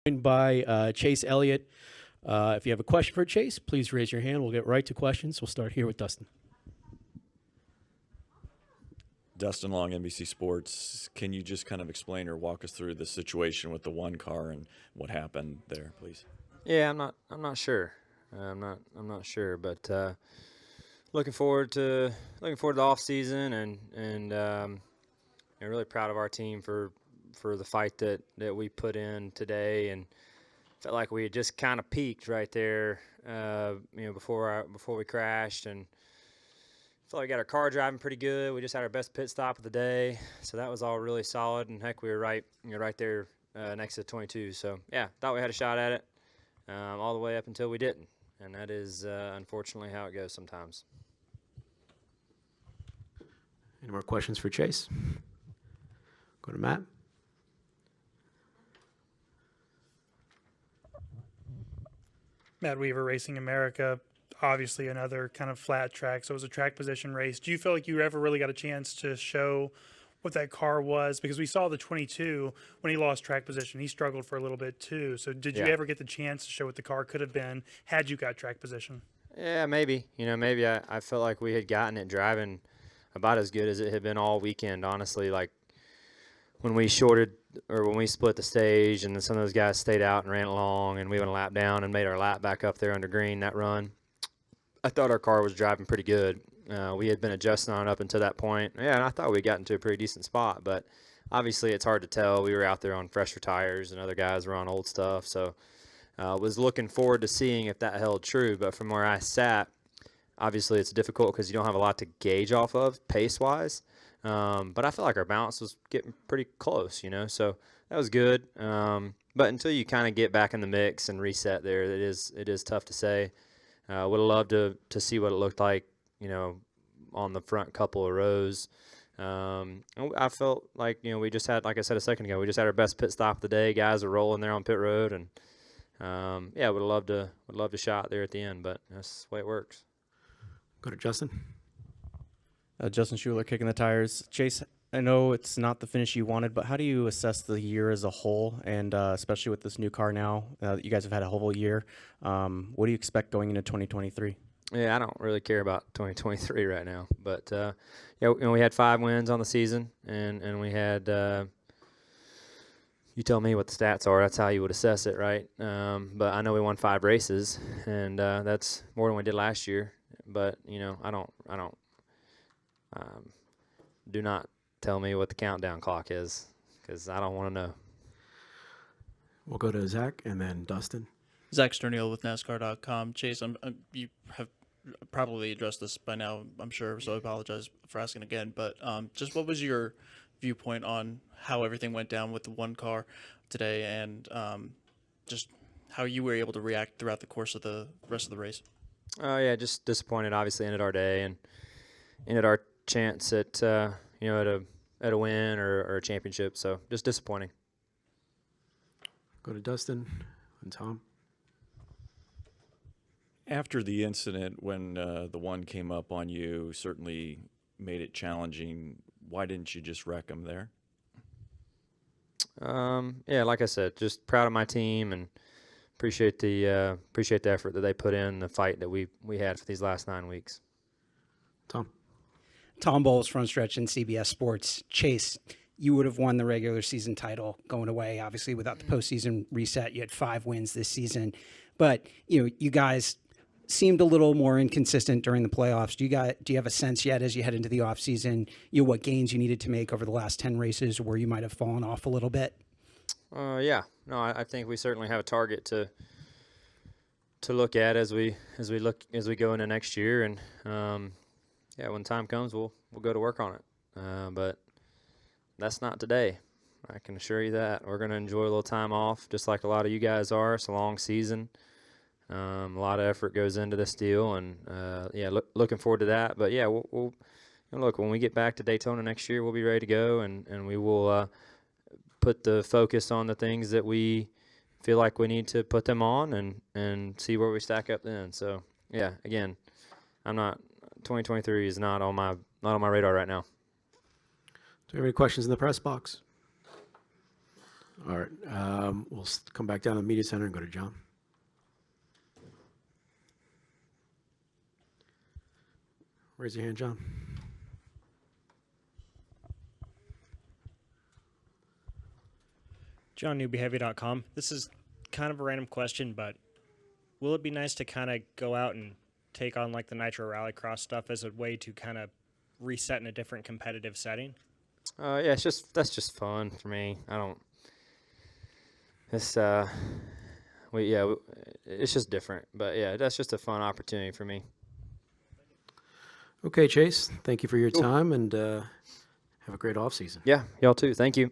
By Chase Elliott. If you have a question for Chase, please raise your hand. We'll get right to questions. We'll start here with Dustin. Dustin Long, NBC Sports. Can you just kind of explain or walk us through the situation with the one car and what happened there, please? Yeah, I'm not sure. I'm not sure, but looking forward to the off season and I'm really proud of our team for the fight that we put in today, and felt like we had just kind of peaked right there, before we crashed, and felt like we got our car driving pretty good. We just had our best pit stop of the day, so that was all really solid. And heck, we were right there next to 22. So yeah, thought we had a shot at it all the way up until we didn't, and that is unfortunately how it goes sometimes. Any more questions for Chase? Go to Matt. Matt Weaver, Racing America, obviously another kind of flat track, so it was a track position race. Do you feel like you ever really got a chance to show what that car was? Because we saw the 22, when he lost track position, he struggled for a little bit too. So did you ever get the chance to show what the car could have been had you got track position? Yeah, maybe. Maybe I felt like we had gotten it driving about as good as it had been all weekend, honestly. Like when we split the stage and then some of those guys stayed out and ran along and we went a lap down and made our lap back up there under green that run, I thought our car was driving pretty good. We had been adjusting on it up until that point. Yeah, and I thought we'd gotten to a pretty decent spot, but obviously it's hard to tell. We were out there on fresher tires and other guys were on old stuff, so was looking forward to seeing if that held true. But from where I sat, obviously it's difficult because you don't have a lot to gauge off of pace-wise. But I feel like our balance was getting pretty close, so that was good. But until you kind of get back in the mix and reset there, it is tough to say. Would have loved to see what it looked like, on the front couple of rows. I felt like, we just had, like I said a second ago, we just had our best pit stop of the day. Guys are rolling there on pit road, and would have loved to shot there at the end, but that's the way it works. Go to Justin. Justin Schuler, Kicking the Tires. Chase, I know it's not the finish you wanted, but how do you assess the year as a whole, and especially with this new car now that you guys have had a whole year? What do you expect going into 2023? Yeah, I don't really care about 2023 right now, but we had 5 wins on the season, and we had. You tell me what the stats are. That's how you would assess it, right? But I know we won 5 races, and that's more than we did last year. But I don't. Do not tell me what the countdown clock is, because I don't want to know. We'll go to Zach and then Dustin. Zach Sterniel with NASCAR.com. Chase, you have probably addressed this by now, I'm sure, so I apologize for asking again. But just what was your viewpoint on how everything went down with the one car today, and just how you were able to react throughout the course of the rest of the race? Yeah, just disappointed. Obviously, ended our day and ended our chance at a win or a championship. So just disappointing. Go to Dustin and Tom. After the incident, when the one came up on you, certainly made it challenging. Why didn't you just wreck him there? Yeah, like I said, just proud of my team and appreciate the effort that they put in, the fight that we had for these last 9 weeks. Tom Bowles, Front Stretch and CBS Sports. Chase, you would have won the regular season title going away, obviously, without the postseason reset. You had 5 wins this season. But, you guys seemed a little more inconsistent during the playoffs. Do you have a sense yet as you head into the offseason, what gains you needed to make over the last 10 races where you might have fallen off a little bit? Yeah. No, I think we certainly have a target to look at as we go into next year, and yeah, when time comes, we'll go to work on it. But that's not today. I can assure you that. We're going to enjoy a little time off, just like a lot of you guys are. It's a long season. A lot of effort goes into this deal, and looking forward to that. But yeah, we'll look, when we get back to Daytona next year, we'll be ready to go, and we will put the focus on the things that we feel like we need to put them on, and see where we stack up then. So yeah, again, 2023 is not on my radar right now. Do we have any questions in the press box? All right. We'll come back down to the media center and go to John. Raise your hand, John. JohnNewbyHeavy.com. This is kind of a random question, but will it be nice to kind of go out and take on like the Nitro Rallycross stuff as a way to kind of reset in a different competitive setting? Yeah, that's just fun for me. I don't. It's it's just different, but yeah, that's just a fun opportunity for me. Okay, Chase. Thank you for your time, and have a great off season. Yeah, y'all too. Thank you.